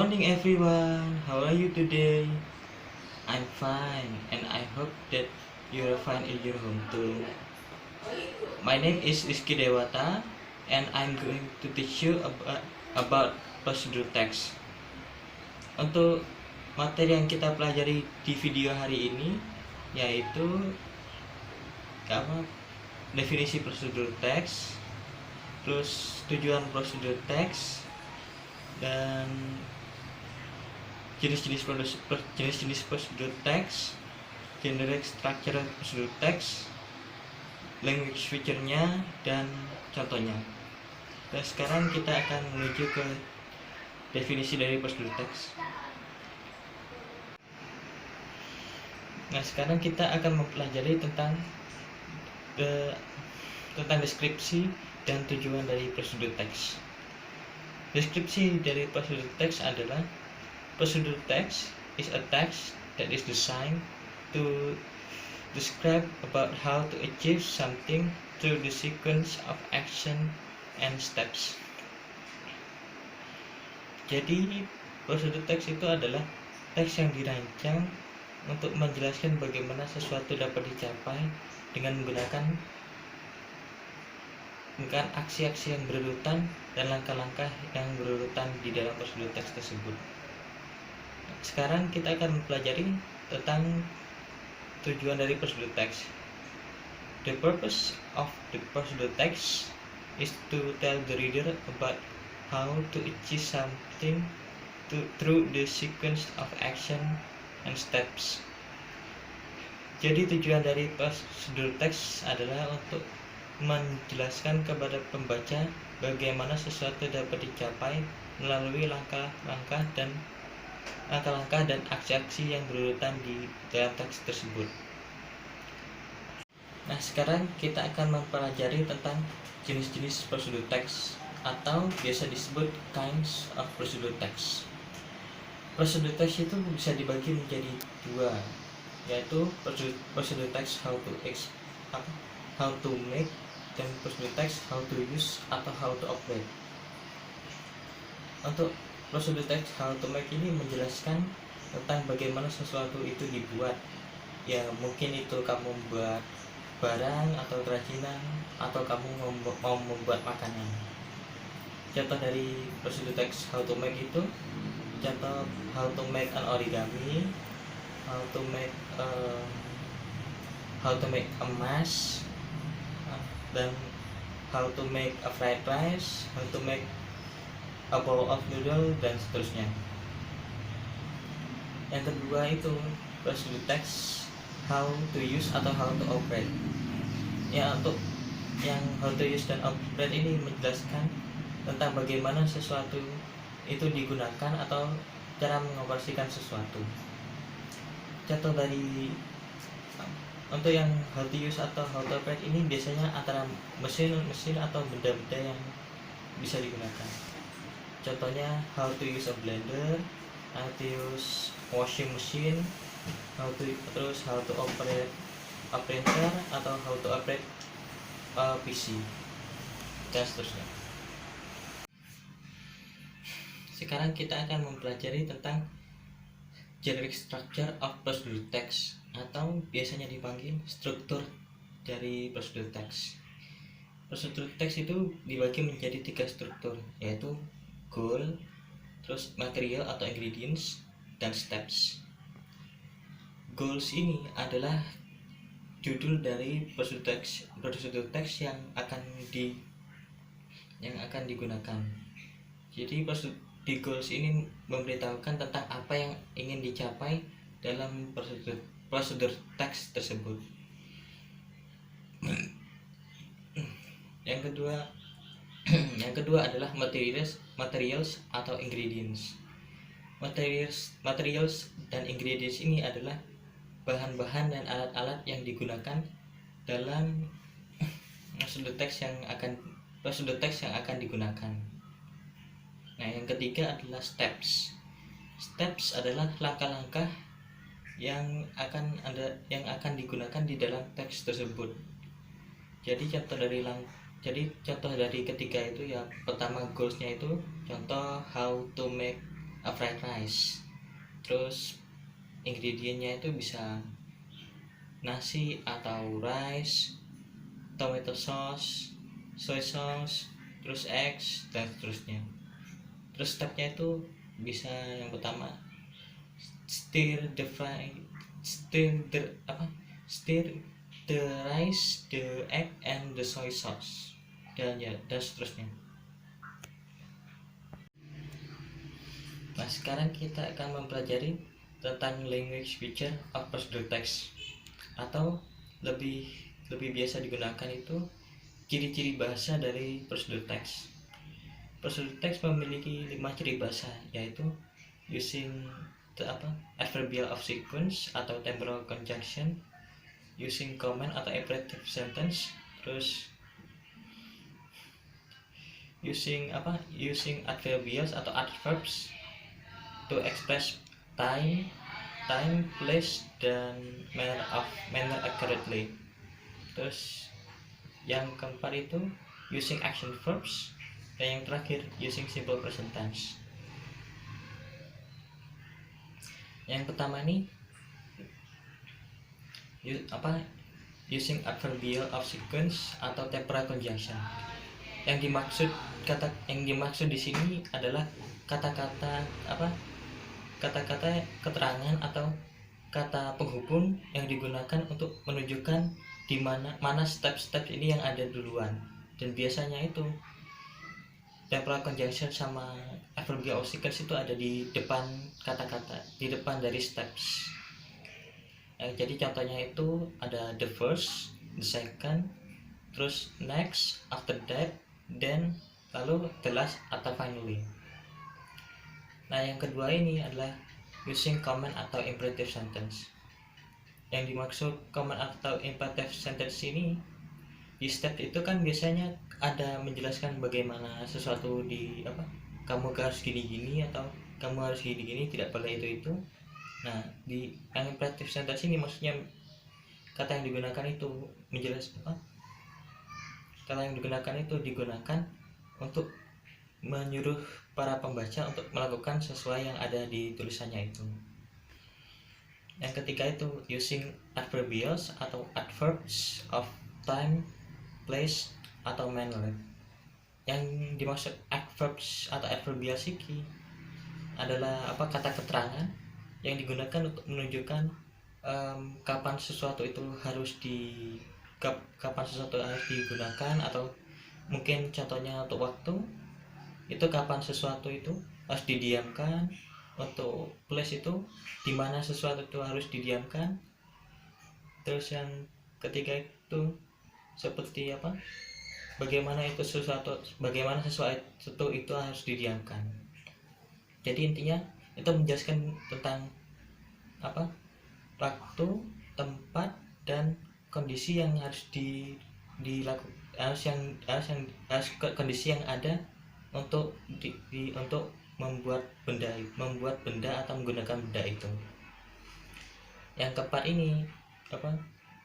morning everyone, how are you today? I'm fine and I hope that you're fine in your home too. My name is Rizky Dewata and I'm going to teach you about procedural text. Untuk materi yang kita pelajari di video hari ini yaitu definisi prosedur teks, terus tujuan prosedur teks, dan jenis-jenis prosedur teks, generic structure prosedur teks, language feature-nya, dan contohnya. Dan sekarang kita akan menuju ke definisi dari prosedur teks. Nah, sekarang kita akan mempelajari tentang deskripsi dan tujuan dari prosedur teks. Deskripsi dari prosedur teks adalah prosedur text is a text that is designed to describe about how to achieve something through the sequence of action and steps. Jadi prosedur teks itu adalah teks yang dirancang untuk menjelaskan bagaimana sesuatu dapat dicapai dengan menggunakan aksi-aksi yang berurutan dan langkah-langkah yang berurutan di dalam prosedur teks tersebut. Sekarang kita akan mempelajari tentang tujuan dari prosedur teks. The purpose of the prosedur text is to tell the reader about how to achieve something through the sequence of action and steps. Jadi tujuan dari prosedur teks adalah untuk menjelaskan kepada pembaca bagaimana sesuatu dapat dicapai melalui langkah-langkah dan aksi-aksi yang berurutan di dalam teks tersebut. Nah, sekarang kita akan mempelajari tentang jenis-jenis prosedur teks atau biasa disebut kinds of prosedur text. Prosedur teks itu bisa dibagi menjadi dua, yaitu prosedur teks how to make dan prosedur teks how to use atau how to operate. Untuk prosedur teks how to make ini menjelaskan tentang bagaimana sesuatu itu dibuat. Ya, mungkin itu kamu membuat barang atau kerajinan, atau kamu mau membuat makanan. Contoh dari prosedur teks how to make itu, contoh how to make an origami, how to make a mask, dan how to make a fried rice, how to make a bowl of noodle, dan seterusnya. Yang kedua itu prosedur teks how to use atau how to operate. Ya, untuk yang how to use dan operate ini menjelaskan tentang bagaimana sesuatu itu digunakan atau cara mengoperasikan sesuatu. Contoh dari untuk yang how to use atau how to operate ini biasanya antara mesin atau benda-benda yang bisa digunakan. Contohnya how to use a blender, how to use washing machine, how to operate a printer, atau how to operate a PC, dan seterusnya. Sekarang kita akan mempelajari tentang generic structure of prosedur text, atau biasanya dipanggil struktur dari prosedur teks. Prosedur teks itu dibagi menjadi 3 struktur, yaitu goal, terus material atau ingredients, dan steps. Goals ini adalah judul dari prosedur teks yang akan digunakan. Jadi di goals ini memberitahukan tentang apa yang ingin dicapai dalam prosedur teks tersebut. Yang kedua adalah materials atau ingredients. Materials dan ingredients ini adalah bahan-bahan dan alat-alat yang digunakan dalam prosedur teks yang akan digunakan. Nah, yang ketiga adalah steps. Steps adalah langkah-langkah yang akan digunakan di dalam teks tersebut. Jadi contoh dari ketiga itu, ya pertama goalsnya itu contoh how to make fried rice. Terus ingredientnya itu bisa nasi atau rice, tomato sauce, soy sauce, terus eggs dan seterusnya. Terus stepnya itu bisa yang pertama stir the fry, stir the rice, the egg and the soy sauce dan seterusnya. Nah, sekarang kita akan mempelajari tentang language feature of procedural text, atau lebih biasa digunakan itu ciri-ciri bahasa dari prosedur teks. Prosedur teks memiliki 5 ciri bahasa, yaitu using adverbial of sequence atau temporal conjunction, using command atau imperative sentence, terus using adverbials atau adverbs to express time, place, dan manner accurately. Terus yang keempat itu using action verbs, dan yang terakhir using simple present tense. Yang pertama ini using adverbial of sequence atau temporal conjunction. Yang dimaksud di sini adalah kata-kata keterangan atau kata penghubung yang digunakan untuk menunjukkan di mana step-step ini yang ada duluan. Dan biasanya itu temporal conjunction sama adverbial of sequence itu ada di depan kata-kata, di depan dari steps. Jadi contohnya itu ada the first, the second, terus next, after that, then, lalu the last atau finally. Nah, yang kedua ini adalah using command atau imperative sentence. Yang dimaksud command atau imperative sentence ini, di step itu kan biasanya ada menjelaskan bagaimana sesuatu kamu harus gini-gini atau kamu harus gini-gini, tidak boleh itu. Nah, di yang imperative sentence ini maksudnya kata yang digunakan itu kata yang digunakan itu digunakan untuk menyuruh para pembaca untuk melakukan sesuai yang ada di tulisannya itu. Yang ketiga itu using adverbials atau adverbs of time, place, atau manner. Yang dimaksud adverbs atau adverbials ini adalah kata keterangan yang digunakan untuk menunjukkan kapan sesuatu itu harus digunakan, atau mungkin contohnya untuk waktu itu kapan sesuatu itu harus didiamkan, untuk place itu di mana sesuatu itu harus didiamkan. Terus yang ketiga itu seperti bagaimana sesuatu itu harus didiamkan. Jadi intinya itu menjelaskan tentang waktu, tempat, dan kondisi yang harus kondisi yang ada untuk membuat benda atau menggunakan benda itu. Yang keempat ini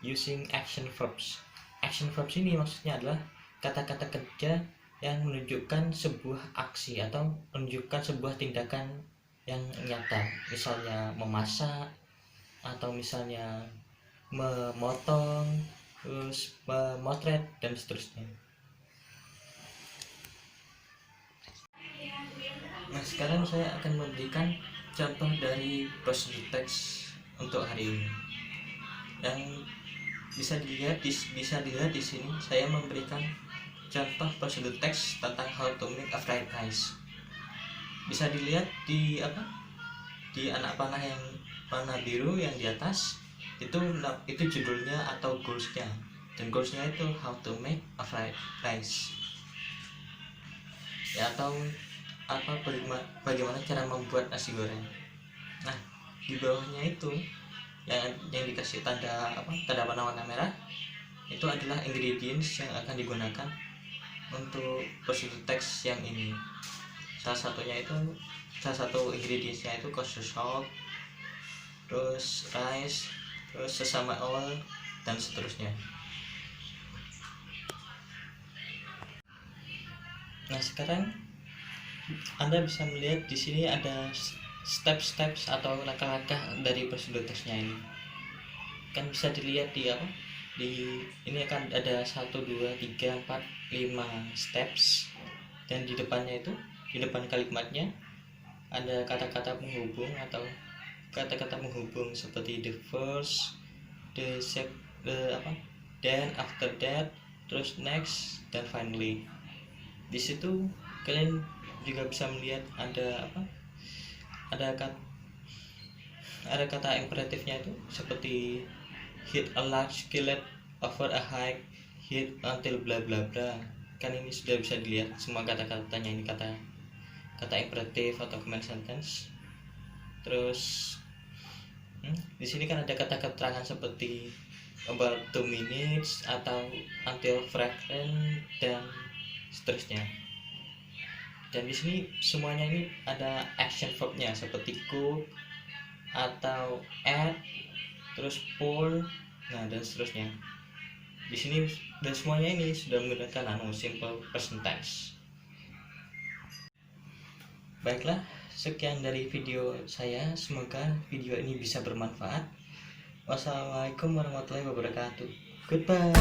using action verbs. Action verbs ini maksudnya adalah kata-kata kerja yang menunjukkan sebuah aksi atau menunjukkan sebuah tindakan yang nyata, misalnya memasak, atau misalnya memotong, terus memotret, dan seterusnya. Nah, sekarang saya akan memberikan contoh dari prosedur teks untuk hari ini. Yang bisa dilihat di sini saya memberikan contoh prosedur teks tentang how to make a fried rice. Bisa dilihat di anak panah yang warna biru yang di atas itu judulnya atau goalsnya, dan goalsnya itu how to make a fried rice, ya, atau bagaimana cara membuat nasi goreng. Nah, di bawahnya itu yang dikasih tanda warna merah itu adalah ingredients yang akan digunakan untuk prosedur teks yang ini. Salah satu ingredientsnya itu kosher salt, terus rice, terus sesame oil, dan seterusnya. Nah, sekarang Anda bisa melihat di sini ada step-step atau langkah-langkah dari prosedur teksnya ini. Kan bisa dilihat di apa? Di ini akan ada 1 2 3 4 5 steps, dan di depannya itu, di depan kalimatnya ada kata-kata penghubung atau kata-kata menghubung seperti the first, the apa, then, after that, terus next, dan finally. Di situ kalian juga bisa melihat ada apa, ada kata imperatifnya itu seperti hit a large skillet over a high, hit until bla bla bla. Kan ini sudah bisa dilihat semua kata-katanya, ini kata imperatif atau command sentence. Terus di sini kan ada kata keterangan seperti about 2 minutes atau until fragrant dan seterusnya. Dan di sini semuanya ini ada action verbnya seperti cook atau add, terus pour, nah dan seterusnya. Di sini dan semuanya ini sudah menggunakan simple present tense. Baiklah, sekian dari video saya. Semoga video ini bisa bermanfaat. Wassalamualaikum warahmatullahi wabarakatuh. Goodbye.